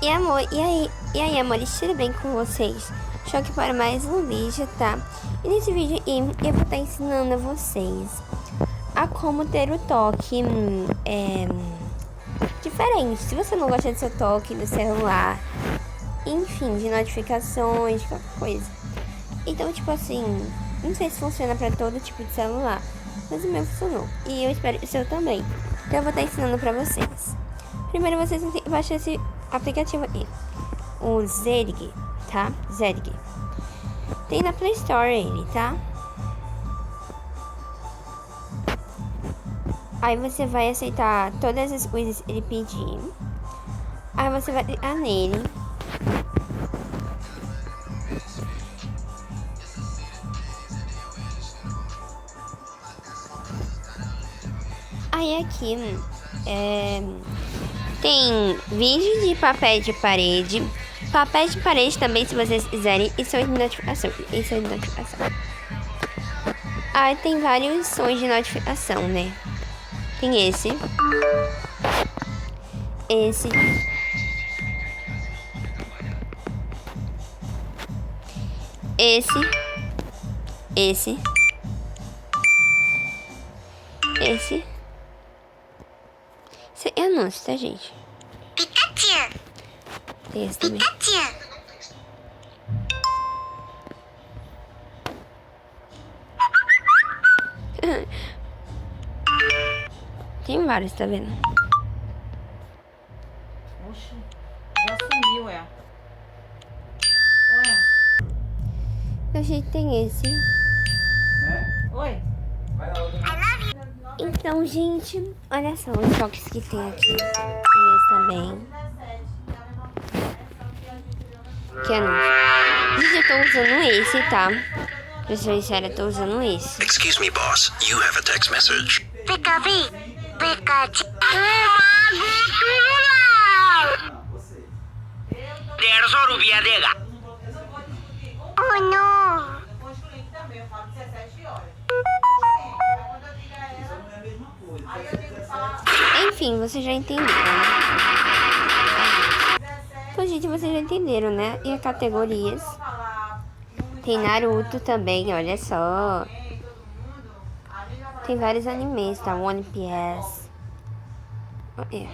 E amor, e aí, amores, tudo bem com vocês? Choque para mais um vídeo, tá? E nesse vídeo eu vou estar ensinando a vocês a como ter o toque diferente. Se você não gosta do seu toque no celular, enfim, de notificações, qualquer coisa. Então, tipo assim, não sei se funciona para todo tipo de celular, mas o meu funcionou. E eu espero que o seu também. Então eu vou estar ensinando pra vocês. Primeiro vocês têm que baixar esse aplicativo aqui, o Zedg, tá? Zedg. Tem na Play Store ele, tá? Aí você vai aceitar todas as coisas que ele pedir. Aí você vai clicar nele. Aí aqui tem vídeo de papel de parede. Papéis de parede também, se vocês quiserem. Isso é de notificação. Isso é de notificação. Aí tem vários sons de notificação, né? Tem esse. Esse. Esse. Esse. Esse. Esse é anúncio, tá, gente? Pikachu! Tem esse também. Pikachu! Tem vários, tá vendo? Oxe, já sumiu, é. Ué. A gente tem esse. Oi. Então, gente, olha só os toques que tem aqui. Tem esse também. Que é anúncio. Gente, eu tô usando esse, tá? Pra ser sincera, eu tô usando esse. Excuse me, boss. You have a text message. Pikachu! Pikachu! Oh, não! Enfim, vocês já entenderam, né? Então, gente, vocês já entenderam, né? E as categorias. Tem Naruto também, olha só. Tem vários animes, tá? One Piece. É.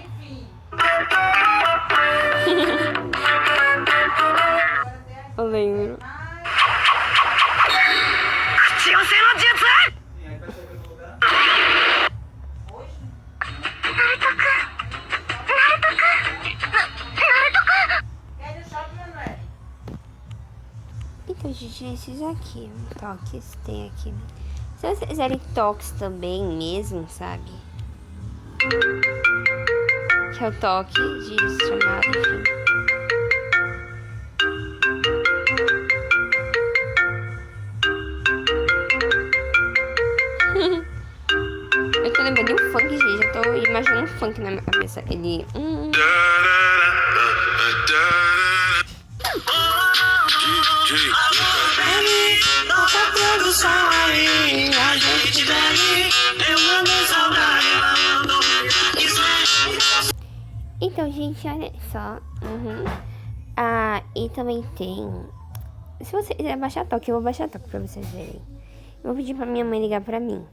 Eu lembro. Então, gente, esses aqui, toques tem aqui. Se vocês quiserem toques também mesmo, sabe? Que é o toque de chamada, enfim. Eu tô lembrando de um funk, gente. Eu tô imaginando um funk na minha cabeça. Ele... Então, gente, olha só. Ah, e também tem... Se você quiser baixar toque, eu vou baixar toque pra vocês verem. Eu vou pedir pra minha mãe ligar pra mim.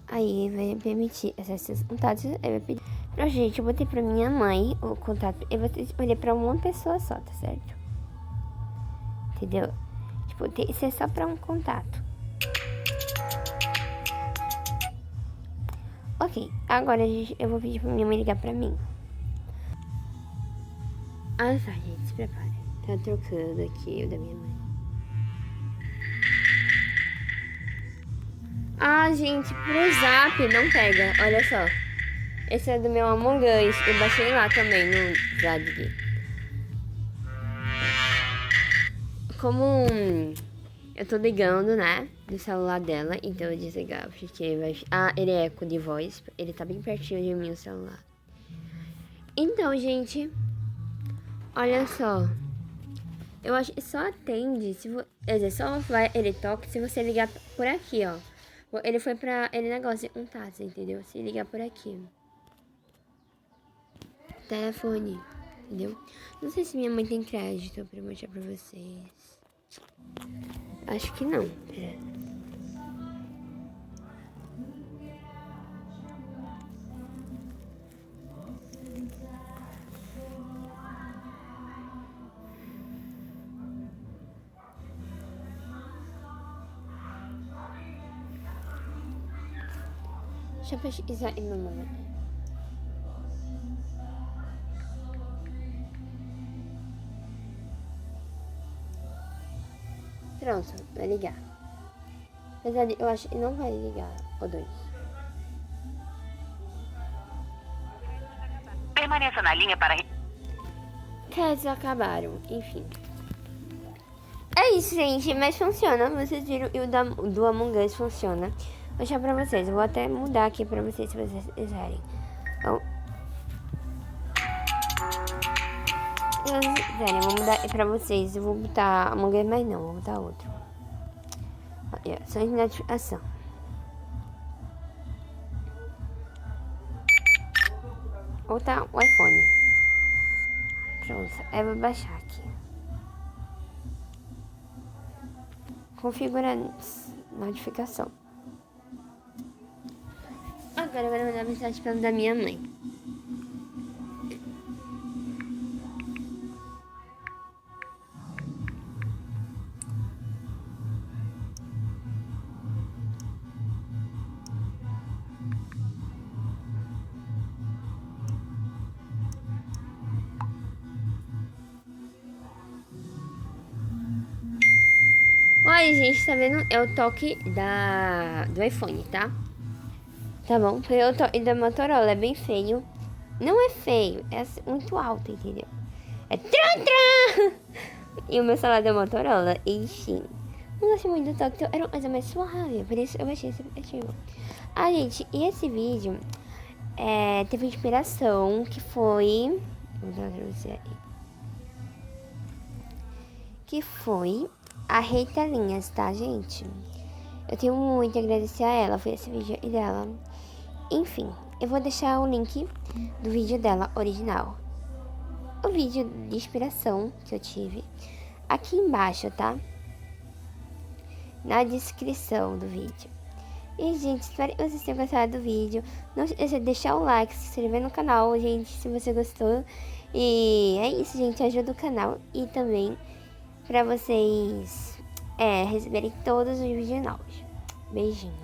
Aí vai permitir acessar os contatos. Aí vai pedir. Pra gente, eu botei pra minha mãe o contato. Eu vou escolher pra uma pessoa só, tá certo? Entendeu? Tipo, isso é só pra um contato. Ok, agora eu vou pedir pra minha mãe ligar pra mim. Ah, tá, gente, se prepara. Tá trocando aqui o da minha mãe. Ah, gente, pro Zap não pega, olha só. Esse é do meu Among Us, eu baixei lá também no Zap. Como eu tô ligando, né, do celular dela, então eu desligar, porque vai... Ah, ele é eco de voz, ele tá bem pertinho de mim o celular. Então, gente, olha só. Eu acho que só atende, se só vai ele toque se você ligar por aqui, ó. Ele foi pra ele negócio de um táxi, entendeu? Se ligar por aqui. Telefone, entendeu? Não sei se minha mãe tem crédito pra mostrar pra vocês. Acho que não. Pera. Deixa eu pesquisar em meu nome. Pronto, vai ligar. Apesar de, eu acho que não vai ligar o 2. Permaneça na linha para... Créditos acabaram, enfim. É isso, gente, mas funciona. Vocês viram, e o do Among Us funciona. Vou deixar pra vocês, eu vou até mudar aqui pra vocês, se vocês quiserem. Então, se vocês quiserem, eu vou mudar pra vocês. Eu vou botar Among Us, mas não, vou botar outro. Olha, só de notificação. Ou tá o iPhone. Pronto, eu vou baixar aqui. Configurar notificação. Agora eu vou mandar mensagem pra da minha mãe. Olha, gente, tá vendo? É o toque do iPhone, tá? Tá bom? Foi o toque da Motorola, é bem feio. Não é feio, é muito alto, entendeu? É tran. E o meu celular da Motorola, enfim. Não gostei muito do toque, então era uma coisa mais suave, por isso eu baixei esse aplicativo. Ah, gente, e esse vídeo teve inspiração, que foi... Vou dar pra você aí. Que foi a Rita Linhas, tá, gente? Eu tenho muito a agradecer a ela, foi esse vídeo e dela. Enfim, eu vou deixar o link do vídeo dela original. O vídeo de inspiração que eu tive aqui embaixo, tá? Na descrição do vídeo. E, gente, espero que vocês tenham gostado do vídeo. Não se esqueça de deixar o like, se inscrever no canal, gente, se você gostou. E é isso, gente, ajuda o canal e também pra vocês receberem todos os vídeos novos. Beijinho.